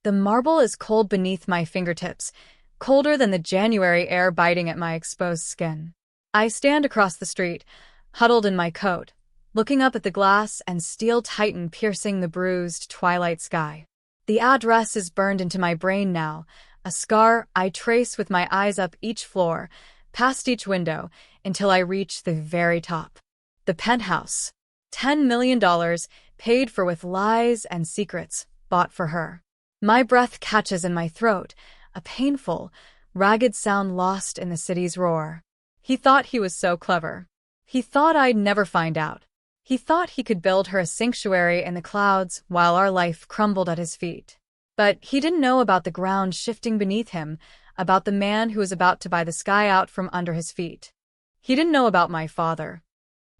The marble is cold beneath my fingertips, colder than the January air biting at my exposed skin. I stand across the street, huddled in my coat, looking up at the glass and steel titan piercing the bruised twilight sky. The address is burned into my brain now, a scar I trace with my eyes up each floor, past each window, until I reach the very top. The penthouse. $10 million, paid for with lies and secrets, bought for her. My breath catches in my throat, a painful, ragged sound lost in the city's roar. He thought he was so clever. He thought I'd never find out. He thought he could build her a sanctuary in the clouds while our life crumbled at his feet. But he didn't know about the ground shifting beneath him, about the man who was about to buy the sky out from under his feet. He didn't know about my father.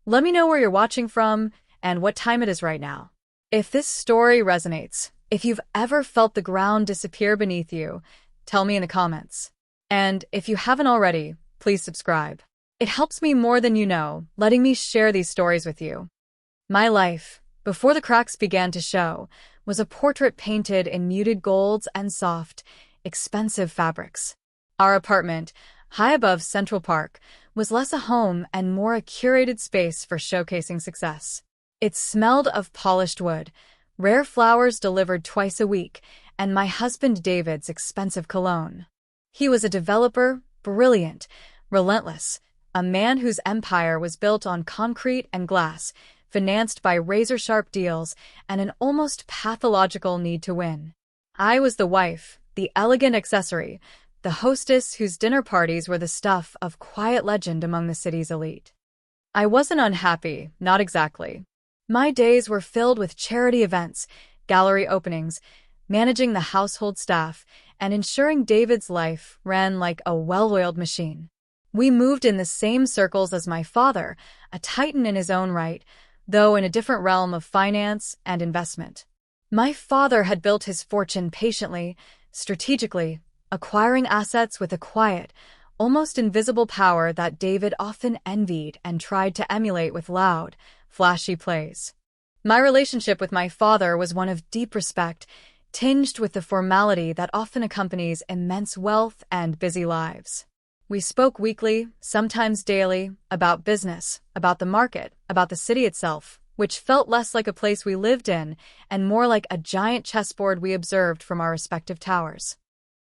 Let me know where you're watching from and what time it is right now. If this story resonates, if you've ever felt the ground disappear beneath you, tell me in the comments. And if you haven't already, please subscribe. It helps me more than you know, letting me share these stories with you. My life, before the cracks began to show, was a portrait painted in muted golds and soft, expensive fabrics. Our apartment, high above Central Park, was less a home and more a curated space for showcasing success. It smelled of polished wood, rare flowers delivered twice a week, and my husband David's expensive cologne. He was a developer, brilliant, relentless, a man whose empire was built on concrete and glass, financed by razor-sharp deals and an almost pathological need to win. I was the wife, the elegant accessory, the hostess whose dinner parties were the stuff of quiet legend among the city's elite. I wasn't unhappy, not exactly. My days were filled with charity events, gallery openings, managing the household staff, and ensuring David's life ran like a well-oiled machine. We moved in the same circles as my father, a titan in his own right, though in a different realm of finance and investment. My father had built his fortune patiently, strategically, acquiring assets with a quiet, almost invisible power that David often envied and tried to emulate with loud, flashy plays. My relationship with my father was one of deep respect, tinged with the formality that often accompanies immense wealth and busy lives. We spoke weekly, sometimes daily, about business, about the market, about the city itself, which felt less like a place we lived in and more like a giant chessboard we observed from our respective towers.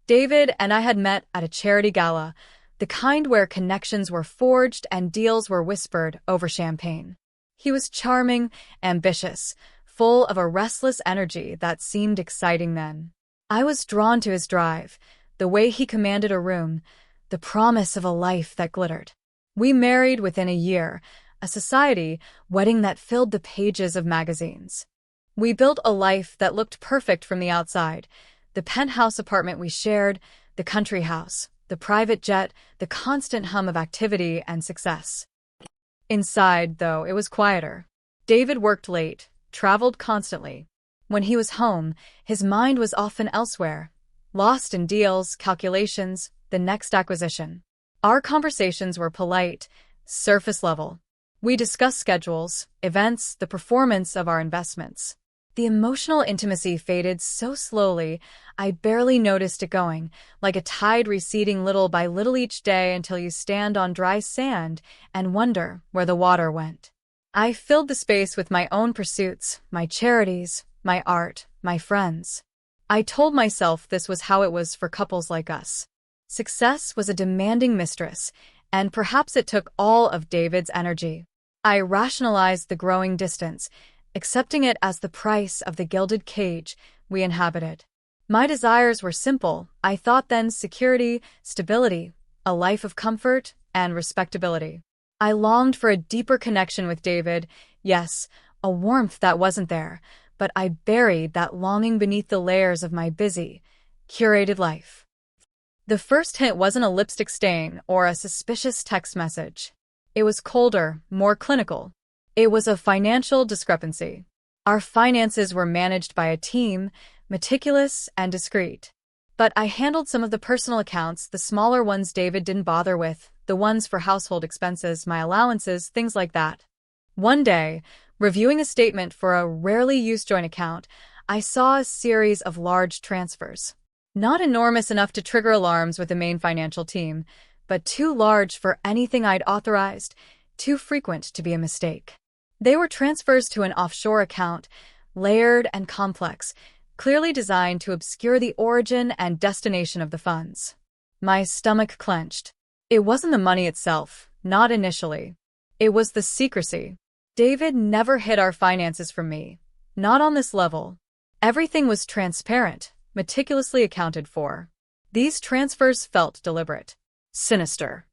David and I had met at a charity gala, the kind where connections were forged and deals were whispered over champagne. He was charming, ambitious, full of a restless energy that seemed exciting then. I was drawn to his drive, the way he commanded a room, the promise of a life that glittered. We married within a year, a society wedding that filled the pages of magazines. We built a life that looked perfect from the outside, the penthouse apartment we shared, the country house, the private jet, the constant hum of activity and success. Inside, though, it was quieter. David worked late, traveled constantly. When he was home, his mind was often elsewhere, lost in deals, calculations, the next acquisition. Our conversations were polite, surface level. We discussed schedules, events, the performance of our investments. The emotional intimacy faded so slowly, I barely noticed it going, like a tide receding little by little each day until you stand on dry sand and wonder where the water went. I filled the space with my own pursuits, my charities, my art, my friends. I told myself this was how it was for couples like us. Success was a demanding mistress, and perhaps it took all of David's energy. I rationalized the growing distance, accepting it as the price of the gilded cage we inhabited. My desires were simple. I thought then security, stability, a life of comfort, and respectability. I longed for a deeper connection with David, yes, a warmth that wasn't there, but I buried that longing beneath the layers of my busy, curated life. The first hint wasn't a lipstick stain or a suspicious text message. It was colder, more clinical. It was a financial discrepancy. Our finances were managed by a team, meticulous and discreet. But I handled some of the personal accounts, the smaller ones David didn't bother with, the ones for household expenses, my allowances, things like that. One day, reviewing a statement for a rarely used joint account, I saw a series of large transfers. Not enormous enough to trigger alarms with the main financial team, but too large for anything I'd authorized, too frequent to be a mistake. They were transfers to an offshore account, layered and complex, clearly designed to obscure the origin and destination of the funds. My stomach clenched. It wasn't the money itself, not initially. It was the secrecy. David never hid our finances from me. Not on this level. Everything was transparent, meticulously accounted for. These transfers felt deliberate. Sinister.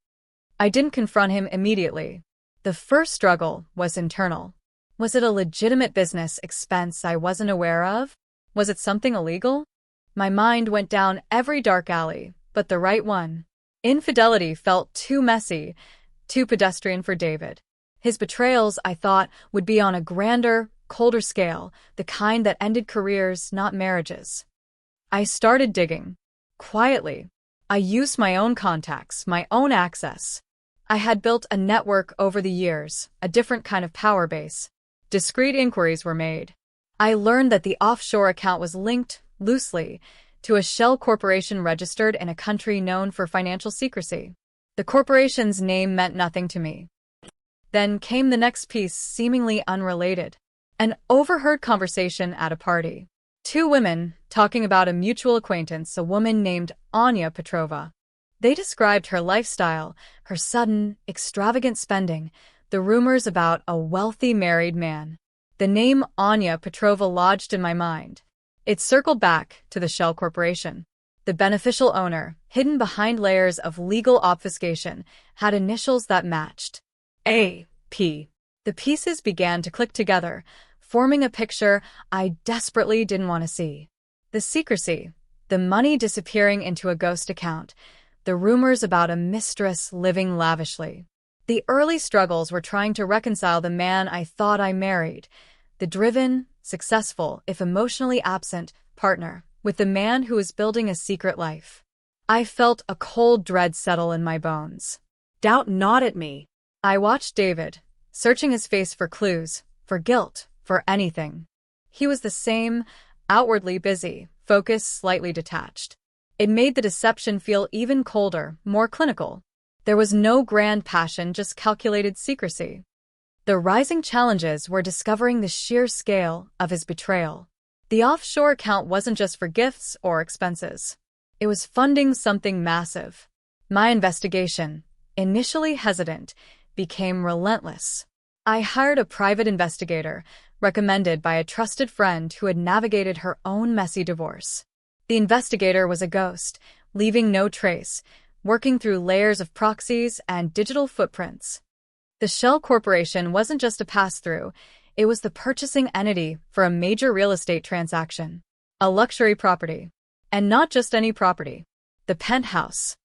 I didn't confront him immediately. The first struggle was internal. Was it a legitimate business expense I wasn't aware of? Was it something illegal? My mind went down every dark alley, but the right one. Infidelity felt too messy, too pedestrian for David. His betrayals, I thought, would be on a grander, colder scale, the kind that ended careers, not marriages. I started digging. Quietly. I used my own contacts, my own access. I had built a network over the years, a different kind of power base. Discreet inquiries were made. I learned that the offshore account was linked, loosely, to a shell corporation registered in a country known for financial secrecy. The corporation's name meant nothing to me. Then came the next piece, seemingly unrelated. An overheard conversation at a party. Two women, talking about a mutual acquaintance, a woman named Anya Petrova. They described her lifestyle, her sudden, extravagant spending, the rumors about a wealthy married man. The name Anya Petrova lodged in my mind. It circled back to the Shell Corporation. The beneficial owner, hidden behind layers of legal obfuscation, had initials that matched. A.P. The pieces began to click together, forming a picture I desperately didn't want to see. The secrecy, the money disappearing into a ghost account, the rumors about a mistress living lavishly. The early struggles were trying to reconcile the man I thought I married, the driven, successful, if emotionally absent, partner, with the man who was building a secret life. I felt a cold dread settle in my bones. Doubt gnawed at me. I watched David, searching his face for clues, for guilt, for anything. He was the same, outwardly busy, focused, slightly detached. It made the deception feel even colder, more clinical. There was no grand passion, just calculated secrecy. The rising challenges were discovering the sheer scale of his betrayal. The offshore account wasn't just for gifts or expenses. It was funding something massive. My investigation, initially hesitant, became relentless. I hired a private investigator, recommended by a trusted friend who had navigated her own messy divorce. The investigator was a ghost, leaving no trace, working through layers of proxies and digital footprints. The Shell Corporation wasn't just a pass-through, it was the purchasing entity for a major real estate transaction. A luxury property. And not just any property. The Penthouse.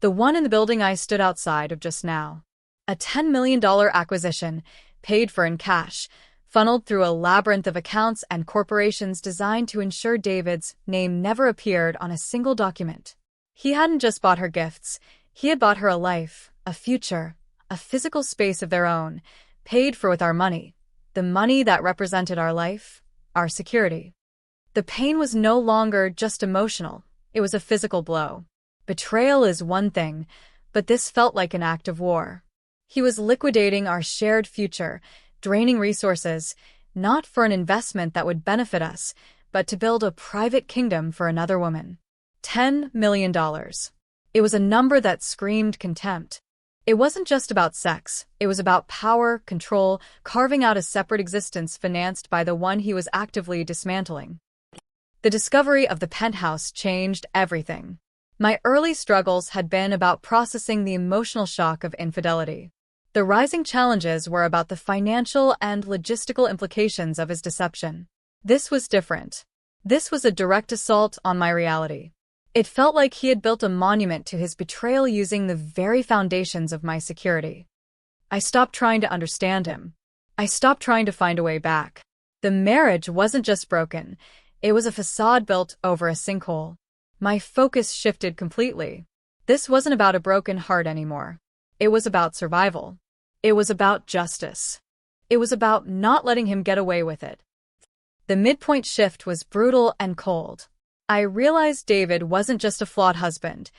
The one in the building I stood outside of just now. A $10 million acquisition, paid for in cash, funneled through a labyrinth of accounts and corporations designed to ensure David's name never appeared on a single document. He hadn't just bought her gifts, he had bought her a life, a future, a physical space of their own, paid for with our money, the money that represented our life, our security. The pain was no longer just emotional, it was a physical blow. Betrayal is one thing, but this felt like an act of war. He was liquidating our shared future, draining resources, not for an investment that would benefit us, but to build a private kingdom for another woman. $10 million. It was a number that screamed contempt. It wasn't just about sex, it was about power, control, carving out a separate existence financed by the one he was actively dismantling. The discovery of the Penthouse changed everything. My early struggles had been about processing the emotional shock of infidelity. The rising challenges were about the financial and logistical implications of his deception. This was different. This was a direct assault on my reality. It felt like he had built a monument to his betrayal using the very foundations of my security. I stopped trying to understand him. I stopped trying to find a way back. The marriage wasn't just broken. It was a facade built over a sinkhole. My focus shifted completely. This wasn't about a broken heart anymore. It was about survival. It was about justice. It was about not letting him get away with it. The midpoint shift was brutal and cold. I realized David wasn't just a flawed husband.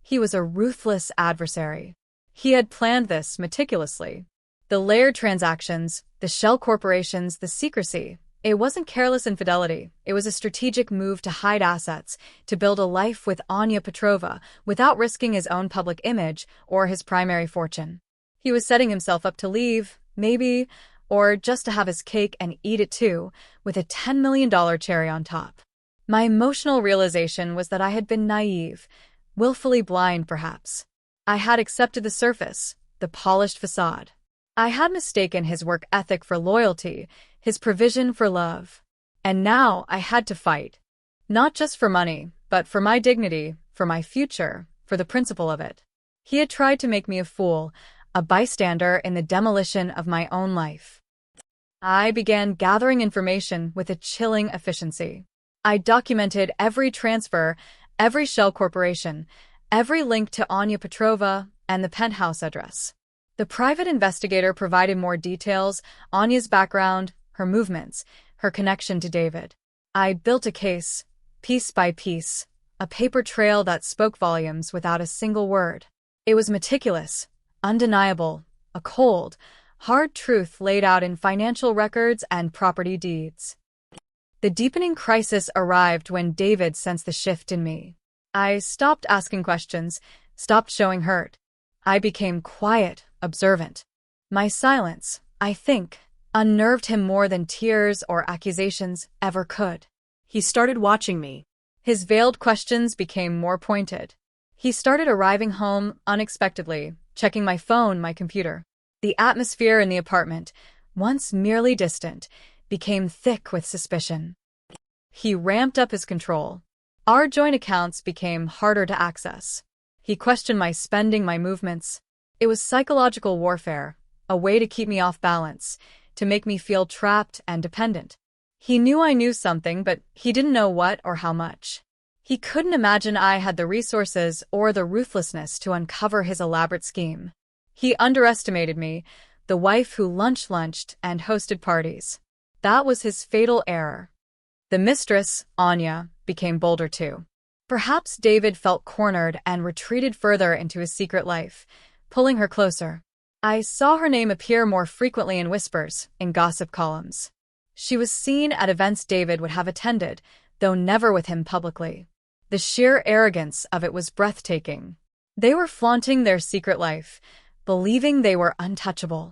He was a ruthless adversary. He had planned this meticulously. The layered transactions, the shell corporations, the secrecy. It wasn't careless infidelity. It was a strategic move to hide assets, to build a life with Anya Petrova without risking his own public image or his primary fortune. He was setting himself up to leave, maybe, or just to have his cake and eat it too, with a $10 million cherry on top. My emotional realization was that I had been naive, willfully blind perhaps. I had accepted the surface, the polished facade. I had mistaken his work ethic for loyalty, his provision for love. And now I had to fight. Not just for money, but for my dignity, for my future, for the principle of it. He had tried to make me a fool, a bystander in the demolition of my own life. I began gathering information with a chilling efficiency. I documented every transfer, every shell corporation, every link to Anya Petrova and the Penthouse address. The private investigator provided more details, Anya's background, her movements, her connection to David. I built a case, piece by piece, a paper trail that spoke volumes without a single word. It was meticulous, undeniable, a cold, hard truth laid out in financial records and property deeds. The deepening crisis arrived when David sensed the shift in me. I stopped asking questions, stopped showing hurt. I became quiet, observant. My silence, I think, unnerved him more than tears or accusations ever could. He started watching me. His veiled questions became more pointed. He started arriving home unexpectedly, checking my phone, my computer. The atmosphere in the apartment, once merely distant, became thick with suspicion. He ramped up his control. Our joint accounts became harder to access. He questioned my spending, my movements. It was psychological warfare, a way to keep me off balance, to make me feel trapped and dependent. He knew I knew something, but he didn't know what or how much. He couldn't imagine I had the resources or the ruthlessness to uncover his elaborate scheme. He underestimated me, the wife who lunched and hosted parties. That was his fatal error. The mistress, Anya, became bolder too. Perhaps David felt cornered and retreated further into his secret life, pulling her closer. I saw her name appear more frequently in whispers, in gossip columns. She was seen at events David would have attended, though never with him publicly. The sheer arrogance of it was breathtaking. They were flaunting their secret life, believing they were untouchable.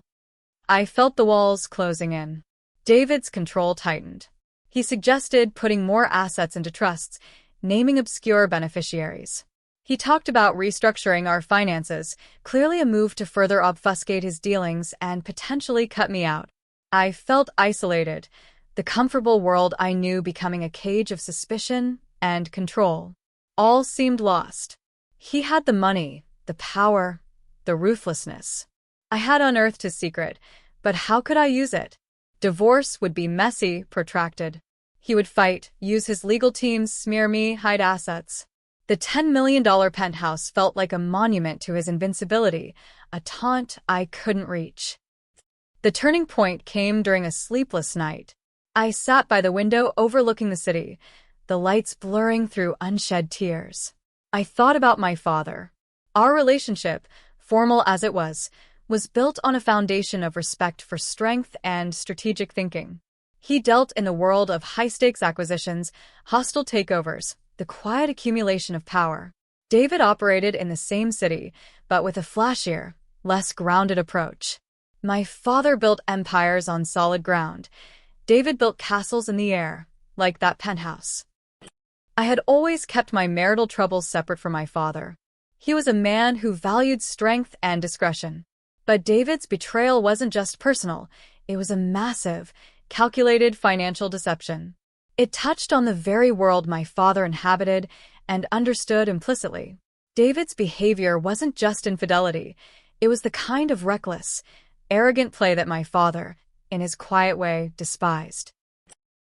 I felt the walls closing in. David's control tightened. He suggested putting more assets into trusts, naming obscure beneficiaries. He talked about restructuring our finances, clearly a move to further obfuscate his dealings and potentially cut me out. I felt isolated, the comfortable world I knew becoming a cage of suspicion and control. All seemed lost. He had the money, the power, the ruthlessness. I had unearthed his secret, but how could I use it? Divorce would be messy, protracted. He would fight, use his legal teams, smear me, hide assets. The $10 million penthouse felt like a monument to his invincibility, a taunt I couldn't reach. The turning point came during a sleepless night. I sat by the window overlooking the city, the lights blurring through unshed tears. I thought about my father. Our relationship, formal as it was built on a foundation of respect for strength and strategic thinking. He dealt in the world of high-stakes acquisitions, hostile takeovers, the quiet accumulation of power. David operated in the same city, but with a flashier, less grounded approach. My father built empires on solid ground. David built castles in the air, like that penthouse. I had always kept my marital troubles separate from my father. He was a man who valued strength and discretion. But David's betrayal wasn't just personal, it was a massive, calculated financial deception. It touched on the very world my father inhabited and understood implicitly. David's behavior wasn't just infidelity, it was the kind of reckless, arrogant play that my father, in his quiet way, despised.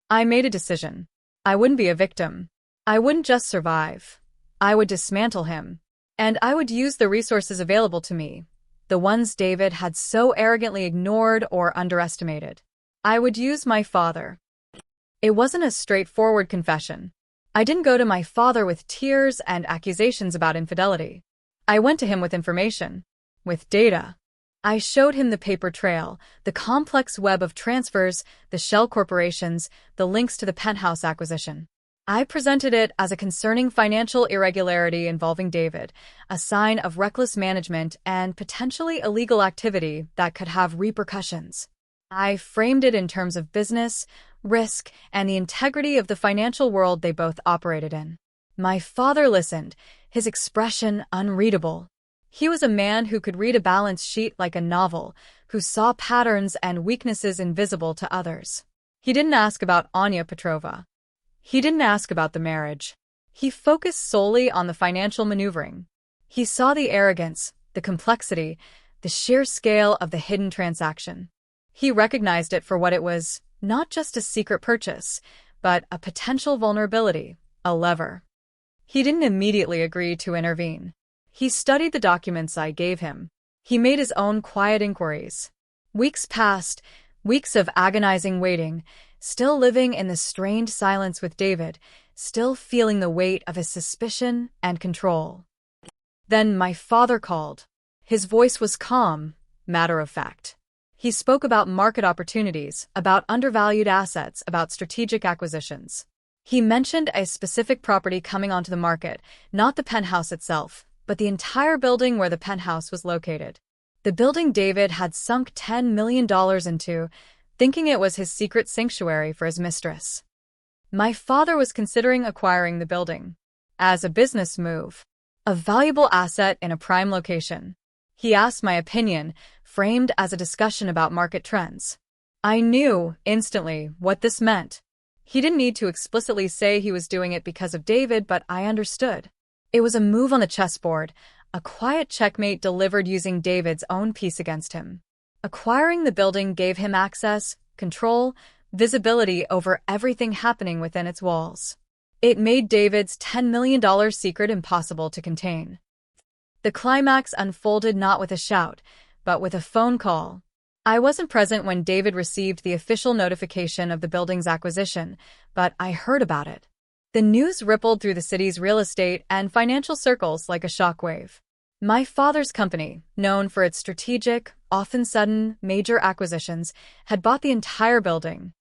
I made a decision. I wouldn't be a victim. I wouldn't just survive. I would dismantle him. And I would use the resources available to me, the ones David had so arrogantly ignored or underestimated. I would use my father. It wasn't a straightforward confession. I didn't go to my father with tears and accusations about infidelity. I went to him with information, with data. I showed him the paper trail, the complex web of transfers, the shell corporations, the links to the Penthouse acquisition. I presented it as a concerning financial irregularity involving David, a sign of reckless management and potentially illegal activity that could have repercussions. I framed it in terms of business, risk, and the integrity of the financial world they both operated in. My father listened, his expression unreadable. He was a man who could read a balance sheet like a novel, who saw patterns and weaknesses invisible to others. He didn't ask about Anya Petrova. He didn't ask about the marriage. He focused solely on the financial maneuvering. He saw the arrogance, the complexity, the sheer scale of the hidden transaction. He recognized it for what it was, not just a secret purchase, but a potential vulnerability, a lever. He didn't immediately agree to intervene. He studied the documents I gave him. He made his own quiet inquiries. Weeks passed, weeks of agonizing waiting, still living in the strained silence with David, still feeling the weight of his suspicion and control. Then my father called. His voice was calm, matter-of-fact. He spoke about market opportunities, about undervalued assets, about strategic acquisitions. He mentioned a specific property coming onto the market, not the penthouse itself, but the entire building where the penthouse was located. The building David had sunk $10 million into, thinking it was his secret sanctuary for his mistress. My father was considering acquiring the building. As a business move. A valuable asset in a prime location. He asked my opinion, framed as a discussion about market trends. I knew, instantly, what this meant. He didn't need to explicitly say he was doing it because of David, but I understood. It was a move on the chessboard, a quiet checkmate delivered using David's own piece against him. Acquiring the building gave him access, control, visibility over everything happening within its walls. It made David's $10 million secret impossible to contain. The climax unfolded not with a shout, but with a phone call. I wasn't present when David received the official notification of the building's acquisition, but I heard about it. The news rippled through the city's real estate and financial circles like a shockwave. My father's company, known for its strategic, often sudden, major acquisitions, had bought the entire building.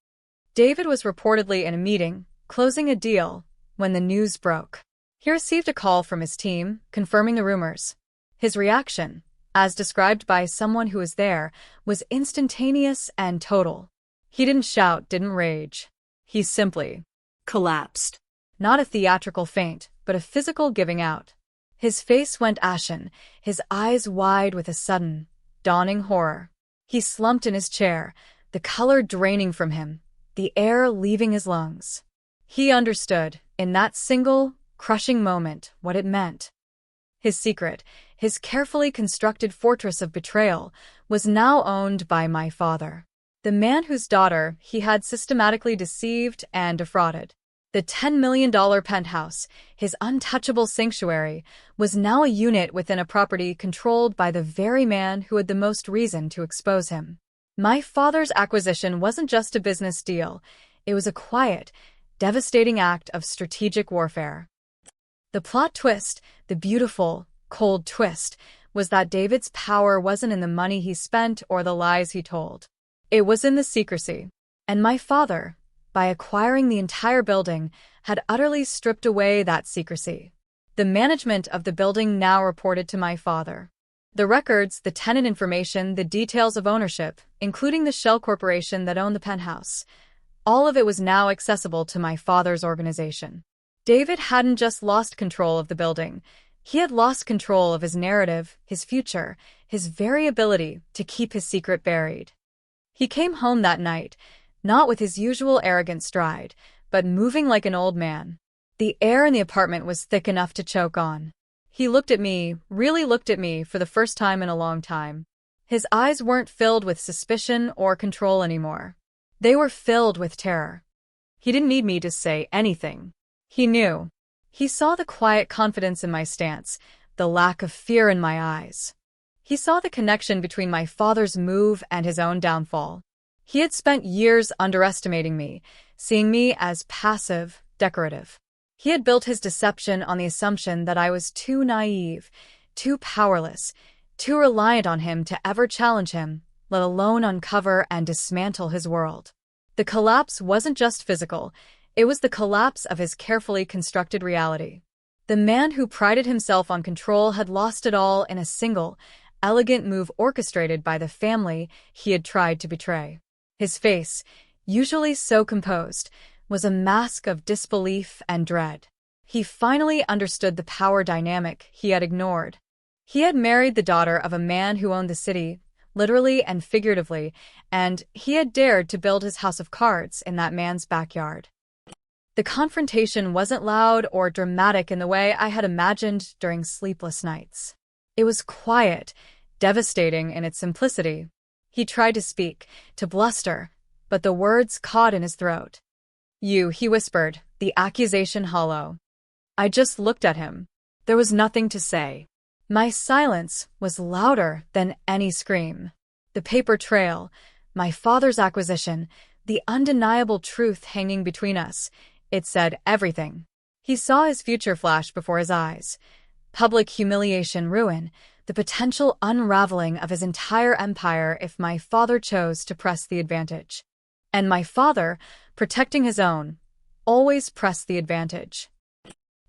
David was reportedly in a meeting, closing a deal, when the news broke. He received a call from his team, confirming the rumors. His reaction, as described by someone who was there, was instantaneous and total. He didn't shout, didn't rage. He simply collapsed. Not a theatrical faint, but a physical giving out. His face went ashen, his eyes wide with a sudden, dawning horror. He slumped in his chair, the color draining from him, the air leaving his lungs. He understood, in that single, crushing moment, what it meant. His secret, his carefully constructed fortress of betrayal, was now owned by my father, the man whose daughter he had systematically deceived and defrauded. The $10 million penthouse, his untouchable sanctuary, was now a unit within a property controlled by the very man who had the most reason to expose him. My father's acquisition wasn't just a business deal, it was a quiet, devastating act of strategic warfare. The plot twist, the beautiful, cold twist, was that David's power wasn't in the money he spent or the lies he told. It was in the secrecy. And my father, by acquiring the entire building, had utterly stripped away that secrecy. The management of the building now reported to my father. The records, the tenant information, the details of ownership, including the shell corporation that owned the penthouse, all of it was now accessible to my father's organization. David hadn't just lost control of the building, he had lost control of his narrative, his future, his very ability to keep his secret buried. He came home that night, not with his usual arrogant stride, but moving like an old man. The air in the apartment was thick enough to choke on. He looked at me, really looked at me for the first time in a long time. His eyes weren't filled with suspicion or control anymore. They were filled with terror. He didn't need me to say anything. He knew. He saw the quiet confidence in my stance, the lack of fear in my eyes. He saw the connection between my father's move and his own downfall. He had spent years underestimating me, seeing me as passive, decorative. He had built his deception on the assumption that I was too naive, too powerless, too reliant on him to ever challenge him, let alone uncover and dismantle his world. The collapse wasn't just physical, it was the collapse of his carefully constructed reality. The man who prided himself on control had lost it all in a single, elegant move orchestrated by the family he had tried to betray. His face, usually so composed, was a mask of disbelief and dread. He finally understood the power dynamic he had ignored. He had married the daughter of a man who owned the city, literally and figuratively, and he had dared to build his house of cards in that man's backyard. The confrontation wasn't loud or dramatic in the way I had imagined during sleepless nights. It was quiet, devastating in its simplicity. He tried to speak, to bluster, but the words caught in his throat. "You," he whispered, the accusation hollow. I just looked at him. There was nothing to say. My silence was louder than any scream. The paper trail, my father's acquisition, the undeniable truth hanging between us, it said everything. He saw his future flash before his eyes. Public humiliation, ruin, the potential unraveling of his entire empire if my father chose to press the advantage. And my father, protecting his own, always pressed the advantage.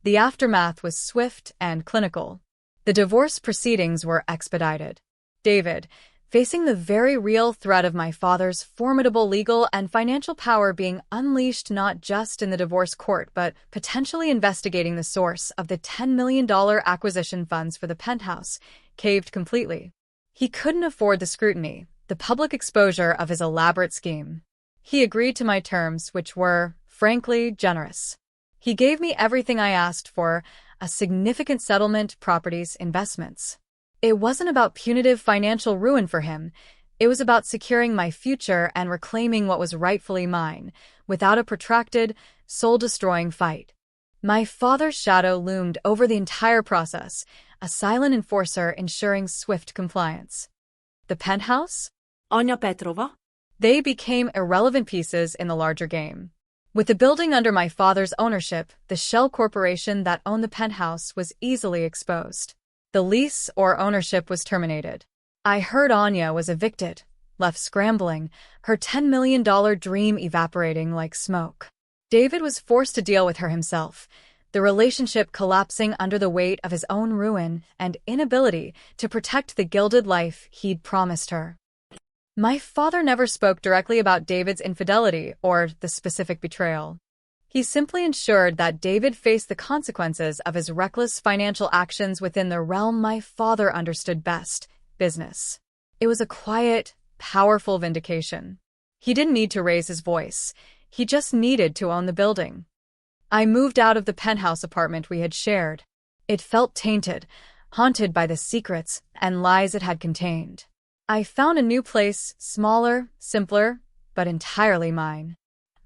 The aftermath was swift and clinical. The divorce proceedings were expedited. David, facing the very real threat of my father's formidable legal and financial power being unleashed not just in the divorce court but potentially investigating the source of the $10 million acquisition funds for the Penthouse, caved completely. He couldn't afford the scrutiny, the public exposure of his elaborate scheme. He agreed to my terms, which were, frankly, generous. He gave me everything I asked for, a significant settlement, properties, investments. It wasn't about punitive financial ruin for him. It was about securing my future and reclaiming what was rightfully mine, without a protracted, soul-destroying fight. My father's shadow loomed over the entire process, a silent enforcer ensuring swift compliance. The Penthouse? Anya Petrova? They became irrelevant pieces in the larger game. With the building under my father's ownership, the shell corporation that owned the Penthouse was easily exposed. The lease or ownership was terminated. I heard Anya was evicted, left scrambling, her $10 million dream evaporating like smoke. David was forced to deal with her himself, the relationship collapsing under the weight of his own ruin and inability to protect the gilded life he'd promised her. My father never spoke directly about David's infidelity or the specific betrayal. He simply ensured that David faced the consequences of his reckless financial actions within the realm my father understood best, business. It was a quiet, powerful vindication. He didn't need to raise his voice. He just needed to own the building. I moved out of the penthouse apartment we had shared. It felt tainted, haunted by the secrets and lies it had contained. I found a new place, smaller, simpler, but entirely mine.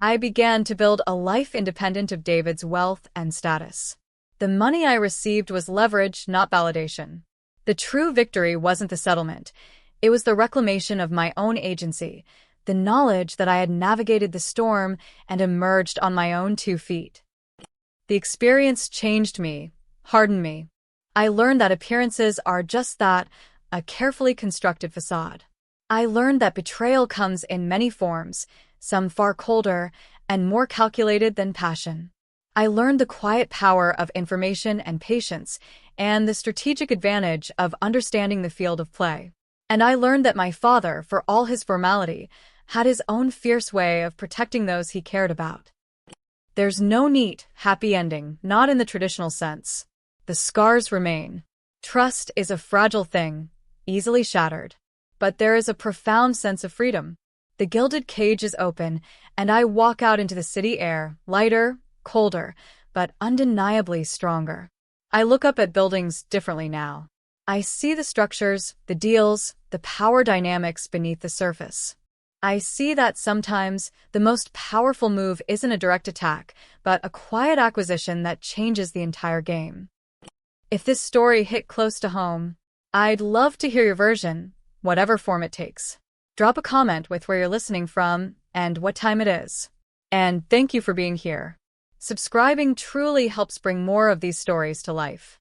I began to build a life independent of David's wealth and status. The money I received was leverage, not validation. The true victory wasn't the settlement. It was the reclamation of my own agency, the knowledge that I had navigated the storm and emerged on my own 2 feet. The experience changed me, hardened me. I learned that appearances are just that, a carefully constructed facade. I learned that betrayal comes in many forms, some far colder and more calculated than passion. I learned the quiet power of information and patience, and the strategic advantage of understanding the field of play. And I learned that my father, for all his formality, had his own fierce way of protecting those he cared about. There's no neat, happy ending, not in the traditional sense. The scars remain. Trust is a fragile thing, easily shattered. But there is a profound sense of freedom. The gilded cage is open, and I walk out into the city air, lighter, colder, but undeniably stronger. I look up at buildings differently now. I see the structures, the deals, the power dynamics beneath the surface. I see that sometimes the most powerful move isn't a direct attack, but a quiet acquisition that changes the entire game. If this story hit close to home, I'd love to hear your version, whatever form it takes. Drop a comment with where you're listening from and what time it is. And thank you for being here. Subscribing truly helps bring more of these stories to life.